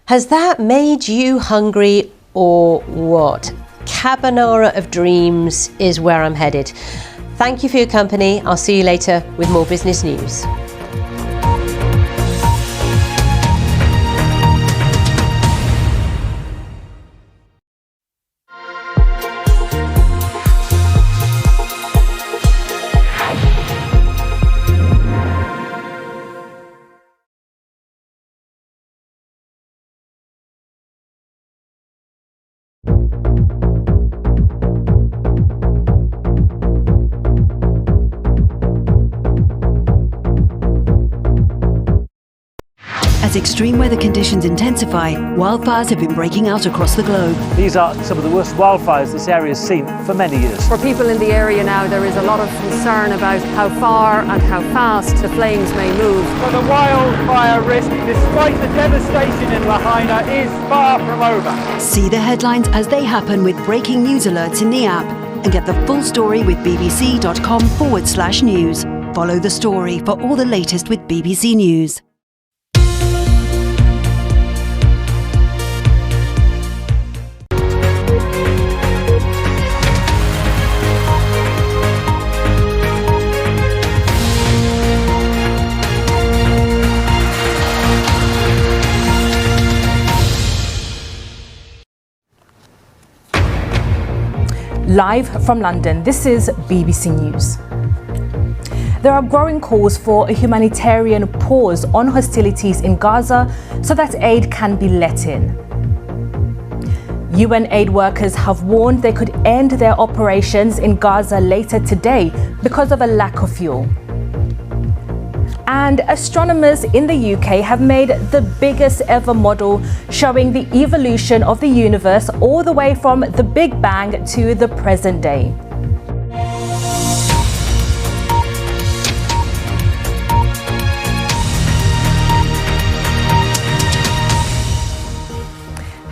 Has that made you hungry or what? Carbonara of dreams is where I'm headed. Thank you for your company. I'll see you later with more business news. As extreme weather conditions intensify, wildfires have been breaking out across the globe. These are some of the worst wildfires this area has seen for many years. For people in the area now, there is a lot of concern about how far and how fast the flames may move. But the wildfire risk, despite the devastation in Lahaina, is far from over. See the headlines as they happen with breaking news alerts in the app and get the full story with bbc.com/news. Follow the story for all the latest with BBC News. Live from London, this is BBC News. There are growing calls for a humanitarian pause on hostilities in Gaza so that aid can be let in. UN aid workers have warned they could end their operations in Gaza later today because of a lack of fuel. And astronomers in the UK have made the biggest ever model showing the evolution of the universe all the way from the Big Bang to the present day.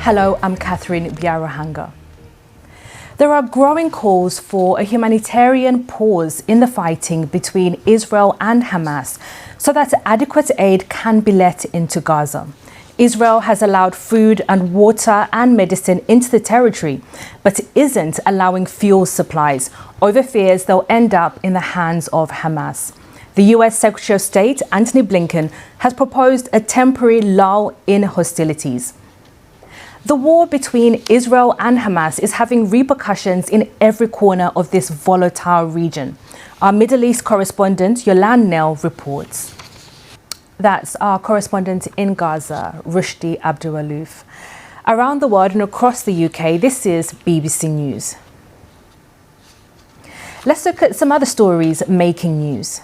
Hello, I'm Catherine Byaruhanga. There are growing calls for a humanitarian pause in the fighting between Israel and Hamas so that adequate aid can be let into Gaza. Israel has allowed food and water and medicine into the territory, but isn't allowing fuel supplies over fears they'll end up in the hands of Hamas. The US Secretary of State, Antony Blinken, has proposed a temporary lull in hostilities. The war between Israel and Hamas is having repercussions in every corner of this volatile region. Our Middle East correspondent, Yolande Nell, reports. That's our correspondent in Gaza, Rushdie Abdulalouf. Around the world and across the UK, this is BBC News. Let's look at some other stories making news.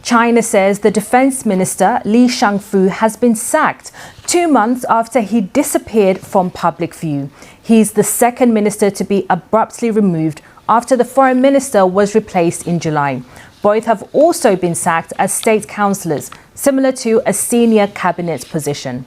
China says the Defense Minister Li Shangfu has been sacked 2 months after he disappeared from public view. He's the second minister to be abruptly removed after the foreign minister was replaced in July. Both have also been sacked as state councillors, similar to a senior cabinet position.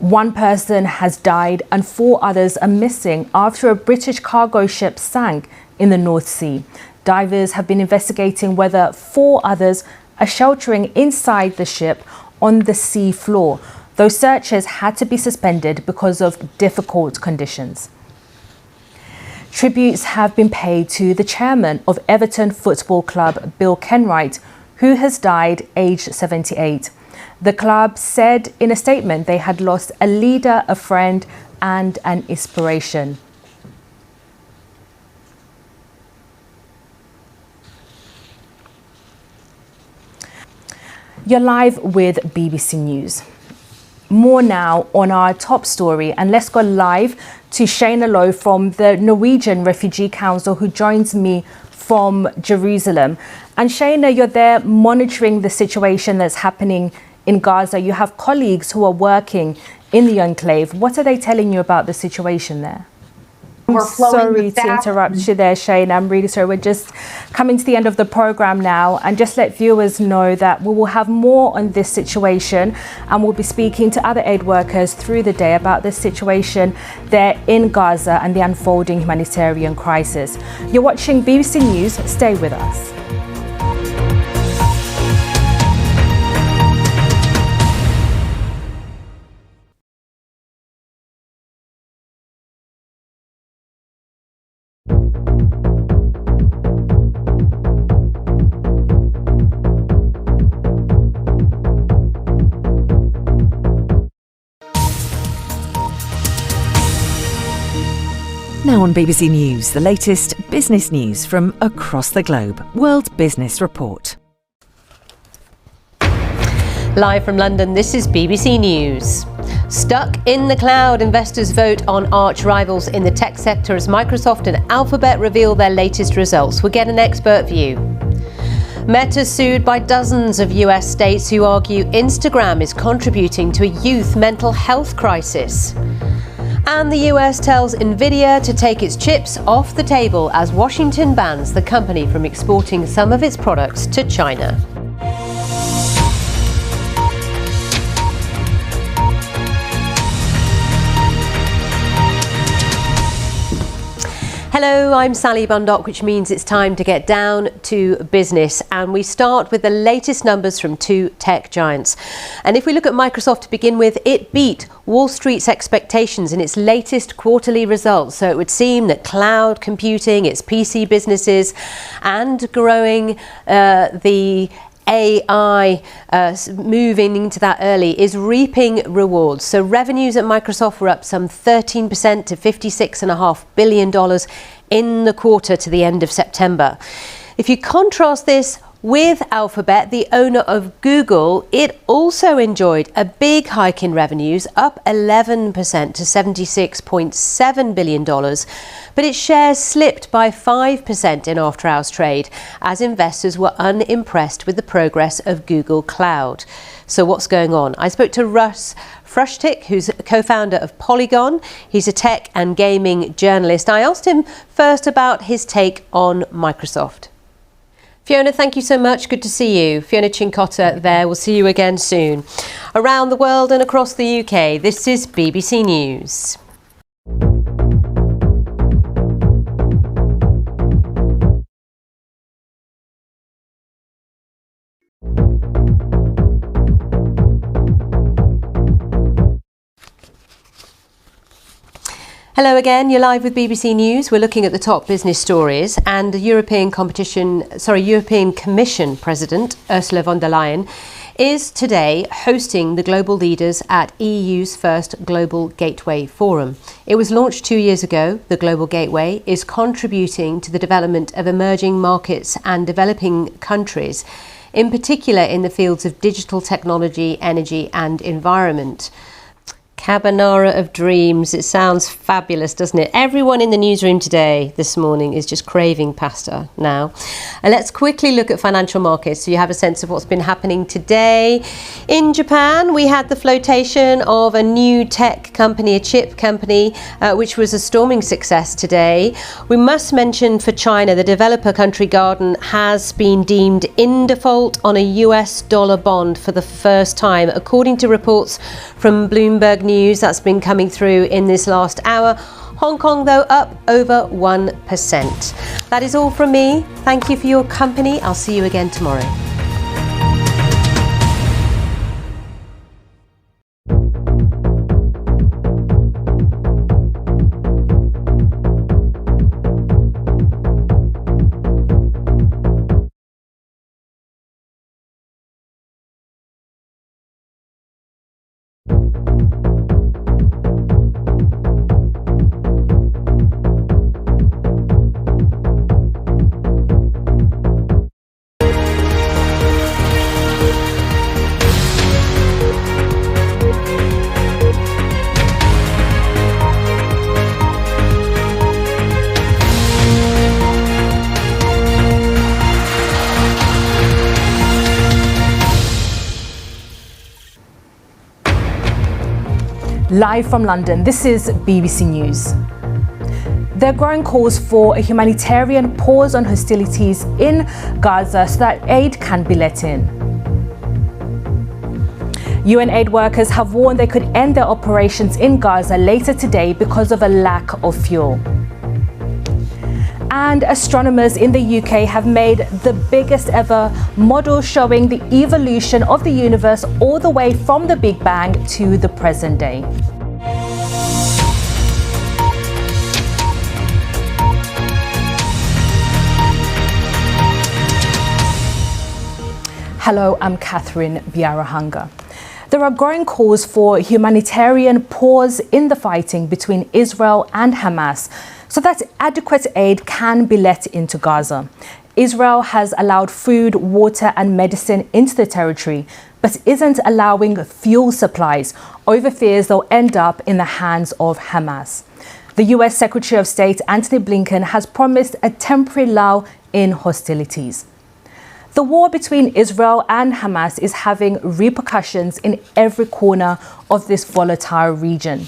One person has died and 4 others are missing after a British cargo ship sank in the North Sea. Divers have been investigating whether 4 others are sheltering inside the ship on the sea floor, though searches had to be suspended because of difficult conditions. Tributes have been paid to the chairman of Everton Football Club, Bill Kenwright, who has died aged 78. The club said in a statement they had lost a leader, a friend, and an inspiration. You're live with BBC News. More now on our top story, and let's go live to Shayna Lowe from the Norwegian Refugee Council, who joins me from Jerusalem. And Shayna, you're there monitoring the situation that's happening in Gaza. You have colleagues who are working in the enclave. What are they telling you about the situation there? I'm sorry to interrupt you there, Shane. I'm really sorry. We're just coming to the end of the program now, and just let viewers know that we will have more on this situation, and we'll be speaking to other aid workers through the day about this situation there in Gaza and the unfolding humanitarian crisis. You're watching BBC News. Stay with us. Now on BBC News, the latest business news from across the globe. World Business Report. Live from London, this is BBC News. Stuck in the cloud, investors vote on arch rivals in the tech sector as Microsoft and Alphabet reveal their latest results. We'll get an expert view. Meta sued by dozens of US states who argue Instagram is contributing to a youth mental health crisis. And the US tells Nvidia to take its chips off the table as Washington bans the company from exporting some of its products to China. Hello, I'm Sally Bundock, which means it's time to get down to business. And we start with the latest numbers from two tech giants. And if we look at Microsoft to begin with, it beat Wall Street's expectations in its latest quarterly results. So it would seem that cloud computing, its PC businesses, and growing the AI moving into that early is reaping rewards. So revenues at Microsoft were up some 13% to $56.5 billion in the quarter to the end of September. If you contrast this with Alphabet, the owner of Google, it also enjoyed a big hike in revenues, up 11% to $76.7 billion, but its shares slipped by 5% in after-hours trade as investors were unimpressed with the progress of Google Cloud. So what's going on? I spoke to Russ Frushtick, who's a co-founder of Polygon. He's a tech and gaming journalist. I asked him first about his take on Microsoft. Fiona, thank you so much. Good to see you. Fiona Cincotta there. We'll see you again soon. Around the world and across the UK, this is BBC News. Hello again, you're live with BBC News. We're looking at the top business stories, and the European Commission President Ursula von der Leyen is today hosting the global leaders at EU's first Global Gateway Forum. It was launched 2 years ago. The Global Gateway is contributing to the development of emerging markets and developing countries, in particular in the fields of digital technology, energy and environment. Carbonara of dreams. It sounds fabulous, doesn't it? Everyone in the newsroom today, this morning, is just craving pasta now. And let's quickly look at financial markets so you have a sense of what's been happening today. In Japan, we had the flotation of a new tech company, a chip company, which was a storming success today. We must mention for China, the developer country Garden has been deemed in default on a US dollar bond for the first time, according to reports from Bloomberg News. That's been coming through in this last hour. Hong Kong, though, up over 1%. That is all from me. Thank you for your company. I'll see you again tomorrow. Live from London, this is BBC News. There are growing calls for a humanitarian pause on hostilities in Gaza so that aid can be let in. UN aid workers have warned they could end their operations in Gaza later today because of a lack of fuel. And astronomers in the UK have made the biggest ever model showing the evolution of the universe all the way from the Big Bang to the present day. Hello, I'm Byaruhanga. There are growing calls for a humanitarian pause in the fighting between Israel and Hamas so that adequate aid can be let into Gaza. Israel has allowed food, water and medicine into the territory, but isn't allowing fuel supplies over fears they'll end up in the hands of Hamas. The US Secretary of State Antony Blinken has promised a temporary lull in hostilities. The war between Israel and Hamas is having repercussions in every corner of this volatile region.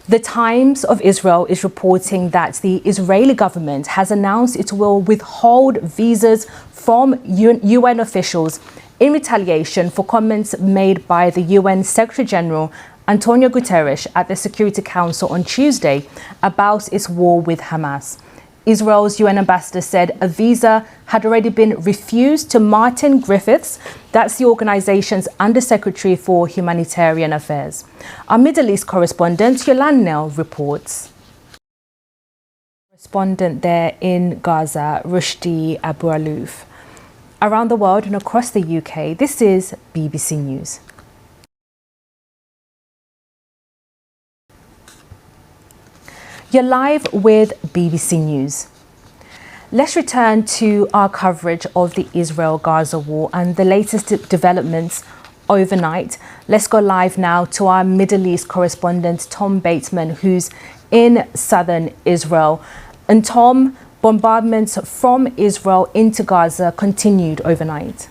The Times of Israel is reporting that the Israeli government has announced it will withhold visas from UN officials in retaliation for comments made by the UN Secretary General Antonio Guterres at the Security Council on Tuesday about its war with Hamas. Israel's UN ambassador said a visa had already been refused to Martin Griffiths, that's the organization's Undersecretary for Humanitarian Affairs. Our Middle East correspondent Yolande Nell reports. Correspondent there in Gaza, Rushdie Abu Alouf. Around the world and across the UK, this is BBC News. You're live with BBC News. Let's return to our coverage of the Israel-Gaza war and the latest developments overnight. Let's go live now to our Middle East correspondent, Tom Bateman, who's in southern Israel. And Tom, bombardments from Israel into Gaza continued overnight.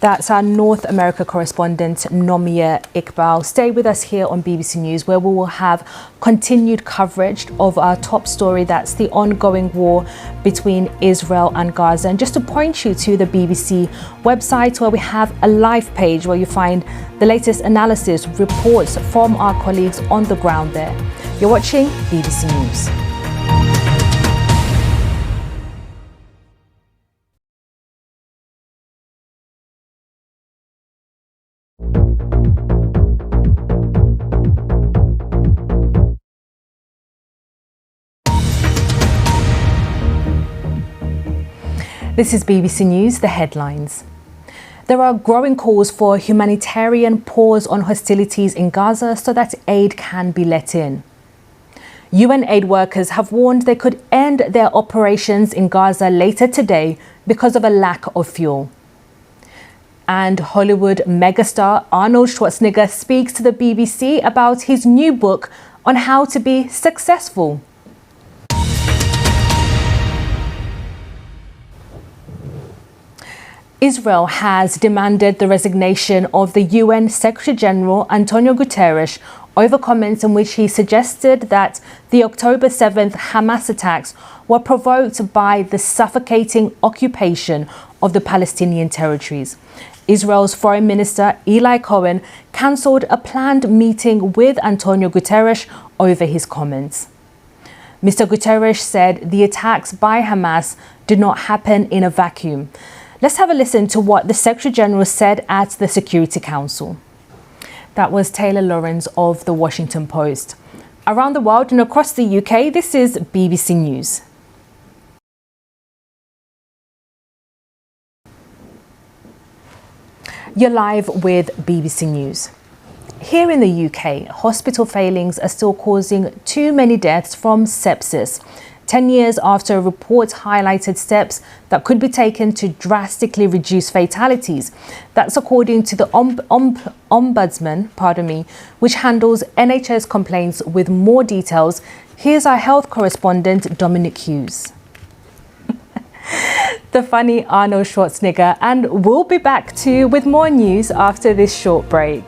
That's our North America correspondent, Nomia Iqbal. Stay with us here on BBC News, where we will have continued coverage of our top story. That's the ongoing war between Israel and Gaza. And just to point you to the BBC website, where we have a live page where you find the latest analysis, reports from our colleagues on the ground there. You're watching BBC News. This is BBC News, the headlines. There are growing calls for a humanitarian pause on hostilities in Gaza so that aid can be let in. UN aid workers have warned they could end their operations in Gaza later today because of a lack of fuel. And Hollywood megastar Arnold Schwarzenegger speaks to the BBC about his new book on how to be successful. Israel has demanded the resignation of the UN Secretary General Antonio Guterres over comments in which he suggested that the October 7th Hamas attacks were provoked by the suffocating occupation of the Palestinian territories. Israel's Foreign Minister Eli Cohen cancelled a planned meeting with Antonio Guterres over his comments. Mr. Guterres said the attacks by Hamas did not happen in a vacuum. Let's have a listen to what the Secretary General said at the Security Council. That was Taylor Lawrence of The Washington Post. Around the world and across the UK, this is BBC News. You're live with BBC News. Here in the UK, hospital failings are still causing too many deaths from sepsis. 10 years after a report highlighted steps that could be taken to drastically reduce fatalities. That's according to the Ombudsman, which handles NHS complaints. With more details, here's our health correspondent, Dominic Hughes. The funny Arnold Schwarzenegger, and we'll be back too with more news after this short break.